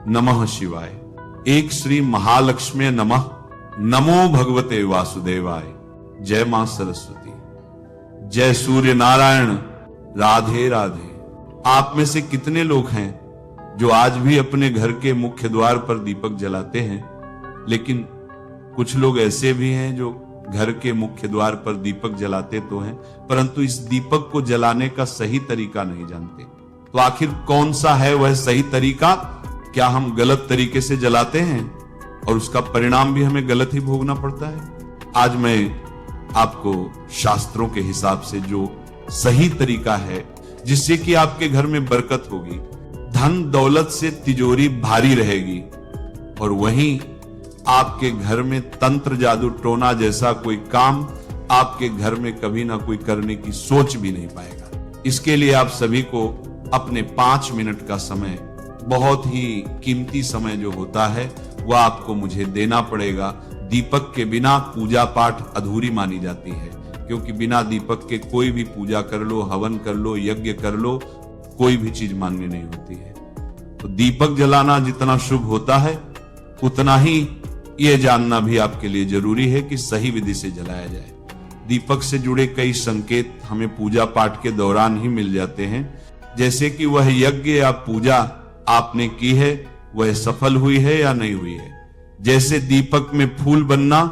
नमः शिवाय। एक श्री महालक्ष्मी नमः। नमो भगवते वासुदेवाय। जय मां सरस्वती। जय सूर्य नारायण। राधे राधे। आप में से कितने लोग हैं जो आज भी अपने घर के मुख्य द्वार पर दीपक जलाते हैं? लेकिन कुछ लोग ऐसे भी हैं जो घर के मुख्य द्वार पर दीपक जलाते तो हैं, परंतु इस दीपक को जलाने का सही तरीका नहीं जानते। तो आखिर कौन सा है वह सही तरीका? क्या हम गलत तरीके से जलाते हैं और उसका परिणाम भी हमें गलत ही भोगना पड़ता है? आज मैं आपको शास्त्रों के हिसाब से जो सही तरीका है जिससे कि आपके घर में बरकत होगी, धन दौलत से तिजोरी भारी रहेगी, और वहीं आपके घर में तंत्र जादू टोना जैसा कोई काम आपके घर में कभी ना कोई करने की सोच भी नहीं पाएगा। इसके लिए आप सभी को अपने 5 मिनट का समय, बहुत ही कीमती समय जो होता है, वह आपको मुझे देना पड़ेगा। दीपक के बिना पूजा पाठ अधूरी मानी जाती है, क्योंकि बिना दीपक के कोई भी पूजा कर लो, हवन कर लो, यज्ञ कर लो, कोई भी चीज मान्य नहीं होती है। तो दीपक जलाना जितना शुभ होता है, उतना ही यह जानना भी आपके लिए जरूरी है कि सही विधि से जलाया जाए। दीपक से जुड़े कई संकेत हमें पूजा पाठ के दौरान ही मिल जाते हैं, जैसे कि वह यज्ञ या पूजा आपने की है वह सफल हुई है या नहीं हुई है। जैसे दीपक में फूल बनना,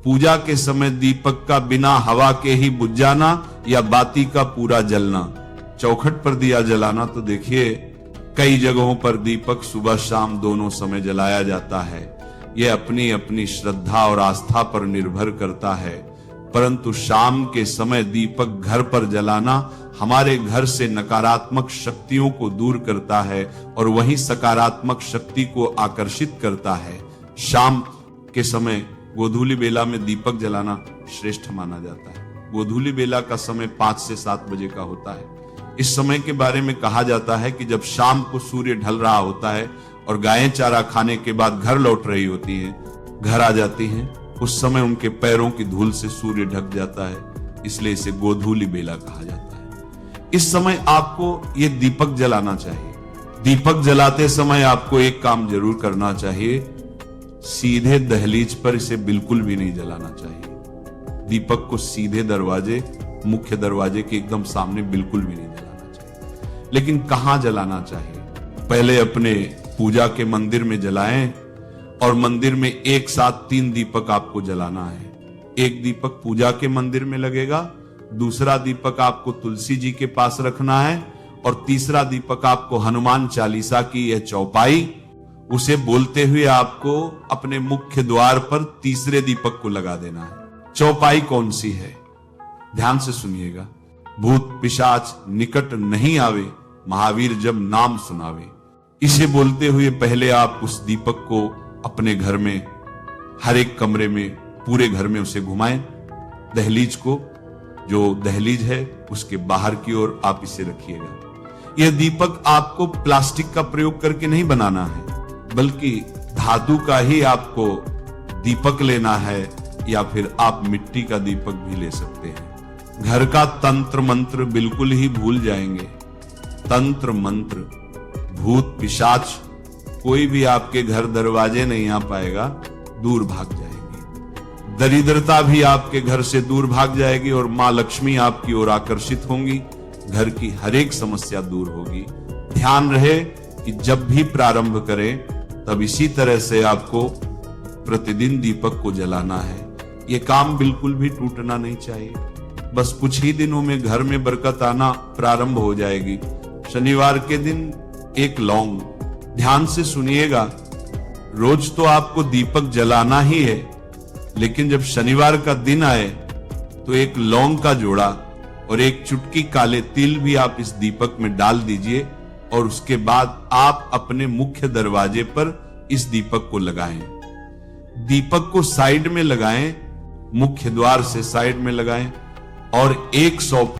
पूजा के समय दीपक का बिना हवा के ही बुझ जाना, या बाती का पूरा जलना। चौखट पर दिया जलाना तो देखिए कई जगहों पर दीपक सुबह शाम दोनों समय जलाया जाता है। यह अपनी अपनी श्रद्धा और आस्था पर निर्भर करता है, परंतु शाम के समय दीपक घर पर जलाना हमारे घर से नकारात्मक शक्तियों को दूर करता है और वहीं सकारात्मक शक्ति को आकर्षित करता है। शाम के समय गोधूली बेला में दीपक जलाना श्रेष्ठ माना जाता है। गोधूली बेला का समय 5 से 7 बजे का होता है। इस समय के बारे में कहा जाता है कि जब शाम को सूर्य ढल रहा होता है और गायें चारा खाने के बाद घर लौट रही होती हैं, घर आ जाती हैं, उस समय उनके पैरों की धूल से सूर्य ढक जाता है, इसलिए इसे गोधूली बेला कहा जाता है। इस समय आपको ये दीपक जलाना चाहिए। दीपक जलाते समय आपको एक काम जरूर करना चाहिए, सीधे दहलीज पर इसे बिल्कुल भी नहीं जलाना चाहिए। दीपक को सीधे दरवाजे, मुख्य दरवाजे के एकदम सामने बिल्कुल भी नहीं जलाना चाहिए। लेकिन कहां जलाना चाहिए? पहले अपने पूजा के मंदिर में जलाएं, और मंदिर में एक साथ 3 दीपक आपको जलाना है। एक दीपक पूजा के मंदिर में लगेगा, दूसरा दीपक आपको तुलसी जी के पास रखना है, और तीसरा दीपक आपको हनुमान चालीसा की यह चौपाई, उसे बोलते हुए आपको अपने मुख्य द्वार पर तीसरे दीपक को लगा देना है। चौपाई कौन सी है? ध्यान से सुनिएगा। भूत पिशाच निकट नहीं आवे, महावीर जब नाम सुनावे। इसे बोलते हुए पहले आप उस दीपक को अपने घर में, हर एक कमरे में, पूरे घर में उसे घुमाएं। दहलीज को, जो दहलीज है उसके बाहर की ओर आप इसे रखिएगा। यह दीपक आपको प्लास्टिक का प्रयोग करके नहीं बनाना है, बल्कि धातु का ही आपको दीपक लेना है, या फिर आप मिट्टी का दीपक भी ले सकते हैं। घर का तंत्र मंत्र बिल्कुल ही भूल जाएंगे। तंत्र मंत्र, भूत पिशाच कोई भी आपके घर दरवाजे नहीं आ पाएगा, दूर भाग जाएगी। दरिद्रता भी आपके घर से दूर भाग जाएगी और मां लक्ष्मी आपकी ओर आकर्षित होंगी। घर की हर एक समस्या दूर होगी। ध्यान रहे कि जब भी प्रारंभ करें तब इसी तरह से आपको प्रतिदिन दीपक को जलाना है। यह काम बिल्कुल भी टूटना नहीं चाहिए। बस कुछ ही दिनों में घर में बरकत आना प्रारंभ हो जाएगी। शनिवार के दिन एक लौंग, ध्यान से सुनिएगा, रोज तो आपको दीपक जलाना ही है, लेकिन जब शनिवार का दिन आए तो एक लौंग का जोड़ा और एक चुटकी काले तिल भी आप इस दीपक में डाल दीजिए, और उसके बाद आप अपने मुख्य दरवाजे पर इस दीपक को लगाएं। दीपक को साइड में लगाएं, मुख्य द्वार से साइड में लगाएं, और 100